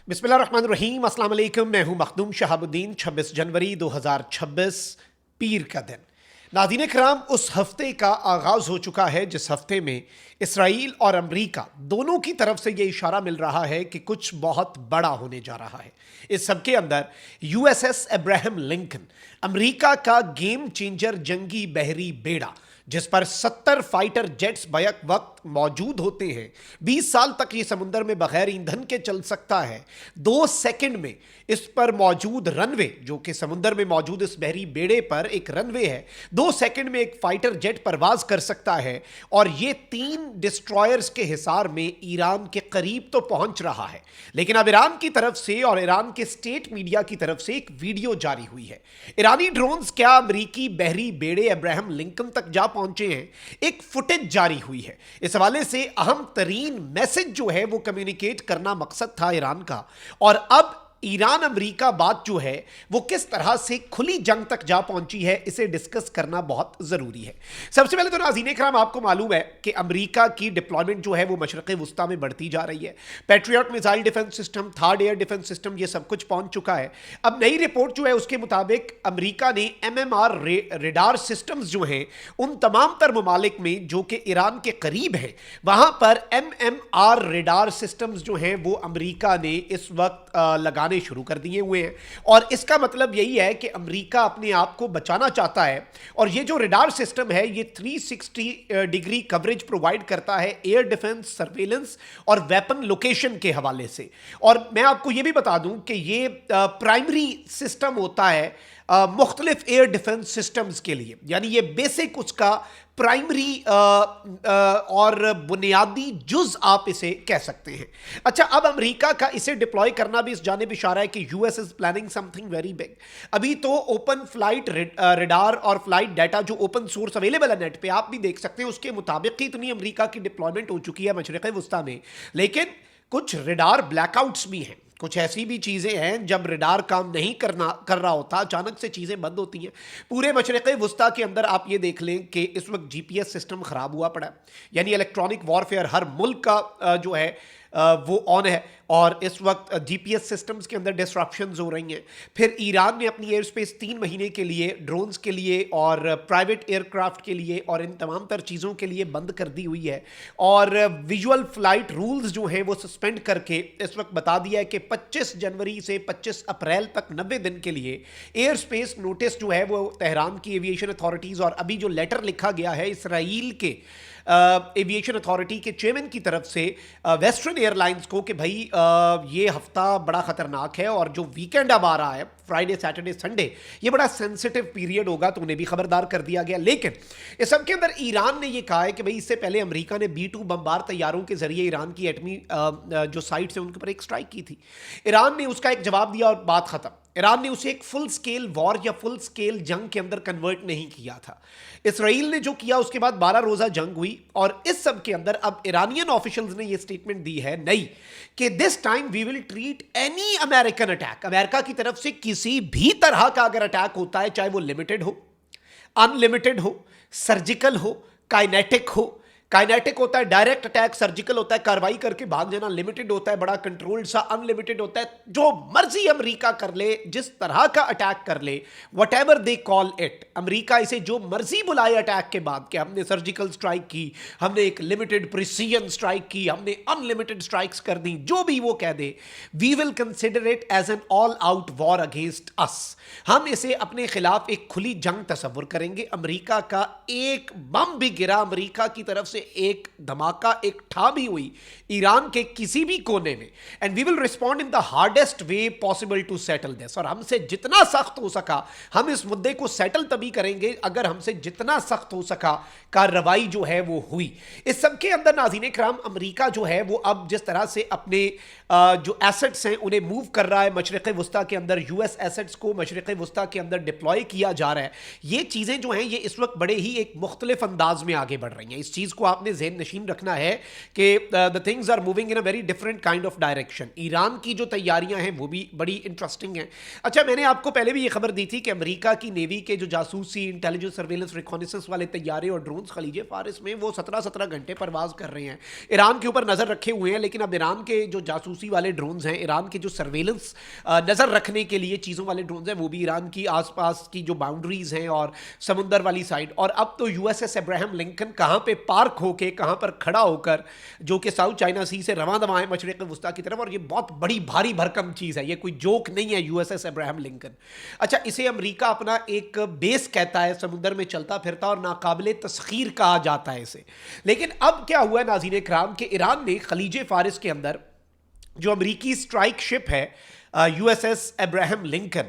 बिस्मिल्लाहिर्रहमानिर्रहीम, अस्सलाम वालेकुम। मैं हूं मखदूम शहाबुद्दीन। 26 जनवरी 2026 पीर का दिन। नाज़रीन किराम, उस हफ्ते का आगाज़ हो चुका है जिस हफ्ते में इसराइल और अमरीका दोनों की तरफ से ये इशारा मिल रहा है कि कुछ बहुत बड़ा होने जा रहा है। इस सब के अंदर यूएसएस अब्राहम लिंकन, अमरीका का गेम चेंजर जंगी बहरी बेड़ा जिस पर 70 फाइटर जेट्स बैक वक्त मौजूद होते हैं, 20 साल तक ये समुंदर में बगैर ईंधन के चल सकता है। 2 सेकंड में इस पर मौजूद रनवे, जो कि समुंदर में मौजूद इस बहरी बेड़े पर एक रनवे है, 2 सेकंड में एक फाइटर जेट परवाज कर सकता है। और ये 3 डिस्ट्रॉयर्स के हिसार में ईरान के करीब तो पहुंच रहा है। लेकिन अब ईरान की तरफ से और ईरान के स्टेट मीडिया की तरफ से एक वीडियो जारी हुई है। ईरानी ड्रोन्स क्या अमरीकी बहरी बेड़े अब्राहम लिंकन तक जा पहुंचे हैं, एक फुटेज जारी हुई है। इस हवाले से अहम तरीन मैसेज जो है वो कम्युनिकेट करना मकसद था ईरान का। और अब ईरान अमरीका बात जो है वो किस तरह से खुली जंग तक जा पहुंची है, इसे डिस्कस करना बहुत जरूरी है। सबसे पहले तो नाज़रीन इकराम, आपको मालूम है कि अमरीका की डिप्लॉयमेंट जो है वो मशरक़े वुस्ता में बढ़ती जा रही है। Patriot missile defence system, third air defence system, ये सब कुछ पहुंच चुका है। अब नई रिपोर्ट जो है उसके मुताबिक अमरीका ने MMR रेडार सिस्टम्स जो हैं उन तमाम तर ममालिक में जो कि ईरान के करीब है, वहां पर MMR रेडार सिस्टम्स जो हैं वो अमरीका ने इस वक्त लगाने शुरू कर दिए हुए हैं। और इसका मतलब यही है कि अमेरिका अपने आप को बचाना चाहता है। और ये जो रडार सिस्टम है ये 360 डिग्री कवरेज प्रोवाइड करता है एयर डिफेंस, सर्वेलेंस और वेपन लोकेशन के हवाले से। और मैं आपको ये भी बता दूं कि ये प्राइमरी सिस्टम होता है मुख्तलिफ एयर डिफेंस सिस्टम्स के लिए, यानी ये बेसिक उसका प्राइमरी और बुनियादी जुज आप इसे कह सकते हैं। अच्छा, अब अमेरिका का इसे डिप्लॉय करना भी इस जानिब इशारा है कि US is planning something very big. अभी तो ओपन फ्लाइट रडार और फ्लाइट डाटा जो ओपन सोर्स अवेलेबल है नेट पे, आप भी देख सकते हैं, उसके मुताबिक ही इतनी अमेरिका की डिप्लॉयमेंट हो चुकी है मशरिक़ वुस्ता में। लेकिन कुछ रडार ब्लैकआउट्स भी हैं, कुछ ऐसी भी चीज़ें हैं जब रडार काम नहीं कर रहा होता, अचानक से चीज़ें बंद होती हैं। पूरे मशरिक़ वुस्ता के अंदर आप ये देख लें कि इस वक्त GPS सिस्टम ख़राब हुआ पड़ा है, यानी इलेक्ट्रॉनिक वॉरफेयर हर मुल्क का जो है वो ऑन है। और इस वक्त GPS सिस्टम्स के अंदर डिस्ट्रप्शंस हो रही हैं। फिर ईरान ने अपनी एयर स्पेस 3 महीने के लिए ड्रोन्स के लिए और प्राइवेट एयरक्राफ्ट के लिए और इन तमाम तर चीज़ों के लिए बंद कर दी हुई है। और विजुअल फ्लाइट रूल्स जो हैं वो सस्पेंड करके इस वक्त बता दिया है कि 25 जनवरी से 25 अप्रैल तक 90 दिन के लिए एयर स्पेस नोटिस जो है वो तेहरान की एविएशन अथॉरिटीज़, और अभी जो लेटर लिखा गया है इसराइल के एविएशन अथॉरिटी के चेयरमैन की तरफ से वेस्टर्न एयरलाइंस को कि भाई ये हफ्ता बड़ा ख़तरनाक है और जो वीकेंड अब आ रहा है फ्राइडे सैटरडे संडे, ये बड़ा सेंसिटिव पीरियड होगा, तो उन्हें भी खबरदार कर दिया गया। लेकिन इस सब के अंदर ईरान ने ये कहा है कि भाई इससे पहले अमेरिका ने B-2 बमबार तैयारों के जरिए ईरान की एटमी जो साइट्स हैं उनके ऊपर एक स्ट्राइक की थी। ईरान ने उसका एक जवाब दिया और बात खत्म। ईरान ने उसे एक फुल स्केल वॉर या फुल स्केल जंग के अंदर कन्वर्ट नहीं किया था। इसराइल ने जो किया उसके बाद 12 रोजा जंग हुई। और इस सब के अंदर अब ईरानियन ऑफिशियल्स ने ये स्टेटमेंट दी है नई कि this time we will treat any American attack, America की तरफ से किसी भी तरह का अगर अटैक होता है, चाहे वो लिमिटेड हो, अनलिमिटेड हो, सर्जिकल हो, काइनेटिक हो। काइनेटिक होता है डायरेक्ट अटैक, सर्जिकल होता है कार्रवाई करके भाग जाना, लिमिटेड होता है बड़ा कंट्रोल्ड सा, अनलिमिटेड होता है जो मर्जी अमेरिका कर ले, जिस तरह का अटैक कर ले, whatever they call it. America इसे जो मर्जी बुलाए अटैक के बाद कि हमने सर्जिकल स्ट्राइक की, हमने एक लिमिटेड प्रिसीजन स्ट्राइक की, हमने अनलिमिटेड स्ट्राइक्स कर दी, जो भी वो कह दे, we will consider it as an all out war against us. हम इसे अपने खिलाफ एक खुली जंग तस्वुर करेंगे। अमेरिका का एक बम भी गिरा, अमेरिका की तरफ से एक धमाका, एक ठा भी हुई ईरान के किसी भी कोने में, and we will respond in the hardest way possible to settle this. और हमसे जितना सख्त हो सका हम इस मुद्दे को सेटल तभी करेंगे अगर हमसे जितना सख्त हो सका कार्रवाई जो है वो हुई। इस सब के अंदर नाज़रीन इकराम, अमेरिका जो है वो अब जिस तरह से अपने जो एसेट्स हैं उन्हें मूव कर रहा है मशरिक़ वुस्ता के अंदर, US एसेट्स को मशरिक़ वुस्ता के अंदर डिप्लॉय किया जा रहा है। ये चीज़ें जो हैं ये इस वक्त बड़े ही एक मुख्तलिफ अंदाज में आगे बढ़ रही हैं। इस चीज़ को آپ نے ذہن نشین رکھنا ہے کہ the things are moving in a very different kind of direction. Iran کی جو تیاریاں ہیں وہ بھی بڑی انٹرسٹنگ ہیں. اچھا میں نے آپ کو پہلے بھی یہ خبر دی تھی کہ امریکہ کی نیوی کے جو جاسوسی انٹیلیجنس سرویلنس ریکونیسنس والے طیارے اور ڈرونز خلیج فارس میں وہ 17 گھنٹے پرواز کر رہے ہیں, ایران کے اوپر نظر رکھے ہوئے ہیں. لیکن اب ایران کے جو جاسوسی والے ڈرونز ہیں, ایران کے جو سرویلنس نظر رکھنے کے لیے چیزوں والے ڈرونز ہیں, وہ بھی ایران کی آس پاس کی جو باؤنڈریز ہیں اور سمندر والی سائڈ. اور اب تو U S S Abraham Lincoln کہاں پہ پارک ہو کے, کہاں پر کھڑا ہو کر, جو کہ ساؤتھ چائنا سی سے رواں دواں ہے مشرق وسطیٰ کی طرف, اور یہ بہت بڑی بھاری بھرکم چیز ہے, یہ کوئی جوک نہیں ہے U S S Abraham Lincoln. اچھا اسے امریکہ اپنا ایک بیس کہتا ہے, سمندر میں چلتا پھرتا اور ناقابل تسخیر کہا جاتا ہے اسے. لیکن اب کیا ہوا ہے ناظرین کرام کہ ایران نے خلیج فارس کے اندر جو امریکی اسٹرائک شپ ہے U S S Abraham Lincoln,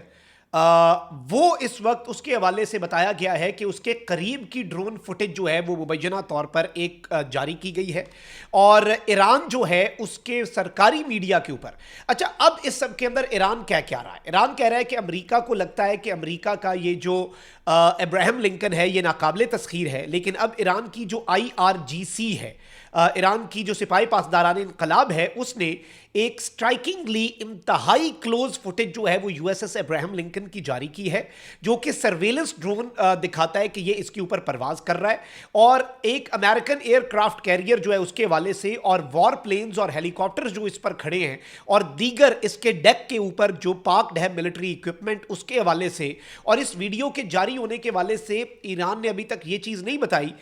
وہ اس وقت اس کے حوالے سے بتایا گیا ہے کہ اس کے قریب کی ڈرون فوٹیج جو ہے وہ مبینہ طور پر ایک جاری کی گئی ہے, اور ایران جو ہے اس کے سرکاری میڈیا کے اوپر. اچھا اب اس سب کے اندر ایران کیا رہا ہے؟ ایران کہہ رہا ہے کہ امریکہ کو لگتا ہے کہ امریکہ کا یہ جو ابراہم لنکن ہے یہ ناقابل تسخیر ہے, لیکن اب ایران کی جو IRGC ہے, ایران کی جو سپاہی پاسداران انقلاب ہے, اس نے ایک سٹرائکنگلی انتہائی کلوز فوٹیج جو ہے وہ U S S Abraham Lincoln کی جاری کی ہے, جو کہ سرویلنس ڈرون دکھاتا ہے کہ یہ اس کے اوپر پرواز کر رہا ہے, اور ایک امریکن ایئر کرافٹ کیریئر جو ہے اس کے حوالے سے, اور وار پلینز اور ہیلی کاپٹر جو اس پر کھڑے ہیں, اور دیگر اس کے ڈیک کے اوپر جو پارکڈ ہے ملٹری ایکوپمنٹ, اس کے حوالے سے. اور اس ویڈیو کے جاری ہونے کے حوالے سے ایران نے ابھی تک یہ چیز نہیں بتائی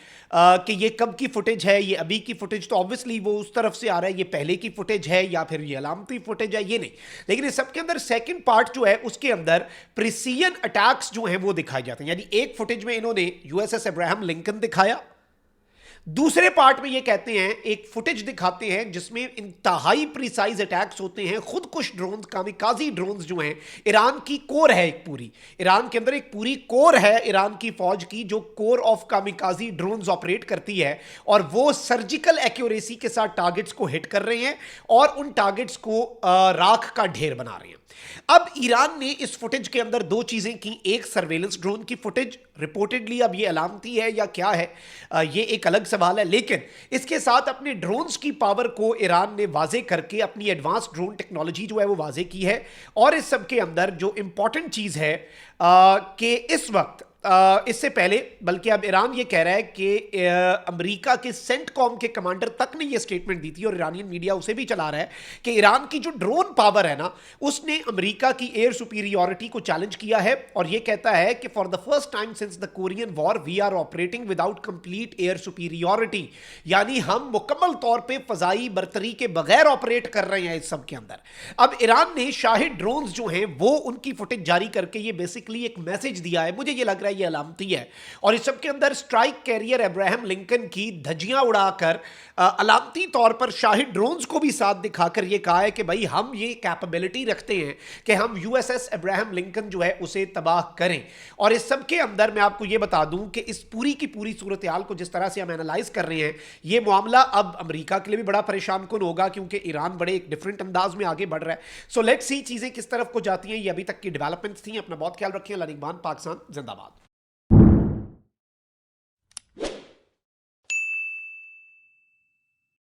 کہ یہ کب کی فوٹیج ہے, یہ ابھی کی فوٹیج تو obviously وہ اس طرف سے آ رہا ہے, یہ پہلے کی فوٹیج ہے یا پھر یہ علامتی فوٹیج ہے, یہ نہیں. لیکن اس سب کے اندر سیکنڈ پارٹ جو ہے اس کے اندر پریسیژن اٹیکس جو ہیں وہ دکھائے جاتے ہیں. یعنی ایک فوٹیج میں انہوں نے U S S Abraham Lincoln دکھایا, دوسرے پارٹ میں یہ کہتے ہیں ایک فوٹیج دکھاتے ہیں جس میں انتہائی پریسائز اٹیکس ہوتے ہیں, خود کش ڈرونز, کامیکازی ڈرونز جو ہیں. ایران کی کور ہے ایک پوری, ایران کے اندر ایک پوری کور ہے ایران کی فوج کی جو کور آف کامیکازی ڈرونز آپریٹ کرتی ہے, اور وہ سرجیکل ایکیوریسی کے ساتھ ٹارگٹس کو ہٹ کر رہے ہیں اور ان ٹارگٹس کو راکھ کا ڈھیر بنا رہے ہیں. اب ایران نے اس فوٹیج کے اندر دو چیزیں کی, ایک سرویلنس ڈرون کی فوٹیج ریپورٹڈلی, اب یہ علامتی ہے یا کیا ہے یہ ایک الگ سوال ہے, لیکن اس کے ساتھ اپنے ڈرونز کی پاور کو ایران نے واضح کر کے اپنی ایڈوانس ڈرون ٹیکنالوجی جو ہے وہ واضح کی ہے. اور اس سب کے اندر جو امپورٹنٹ چیز ہے کہ اس وقت اس سے پہلے, بلکہ اب ایران یہ کہہ رہا ہے کہ امریکہ کے سینٹ کام کے کمانڈر تک نے یہ سٹیٹمنٹ دی تھی, اور ایرانین میڈیا اسے بھی چلا رہا ہے کہ ایران کی جو ڈرون پاور ہے نا, اس نے امریکہ کی ایئر سپیریورٹی کو چیلنج کیا ہے, اور یہ کہتا ہے کہ for the first time since the Korean war we are operating without complete air superiority, یعنی ہم مکمل طور پہ فضائی برتری کے بغیر آپریٹ کر رہے ہیں اس سب کے اندر. اب ایران نے شاہد ڈرونز جو ہیں وہ ان کی فوٹیج جاری کر کے یہ بیسکلی ایک میسج دیا ہے, مجھے یہ لگ رہا ہے یہ علامتی ہے, اور اس سب کے اندر سٹرائک کیریئر ابراہم لنکن کی دھجیاں اڑا کر علامتی طور پر شاہد ڈرونز کو بھی ساتھ دکھا کر یہ کہا ہے کہ بھائی ہم یہ کیپیبلٹی رکھتے ہیں کہ ہم U S S Abraham Lincoln جو ہے اسے تباہ کریں. اور اس سب کے اندر میں آپ کو یہ بتا دوں کہ اس پوری کی پوری صورتحال کو جس طرح سے ہم اینالائز کر رہے ہیں, یہ معاملہ اب امریکہ کے لیے بھی بڑا پریشان کن ہوگا, کیونکہ ایران بڑے ایک ڈیفرنٹ انداز میں آگے بڑھ رہا ہے. سو لیٹس سی چیزیں کس طرف کو جاتی ہیں. یہ ابھی تک کی ڈیولپمنٹس تھیں. اپنا بہت خیال رکھیں. اللہ نگہبان. پاکستان زندہ باد.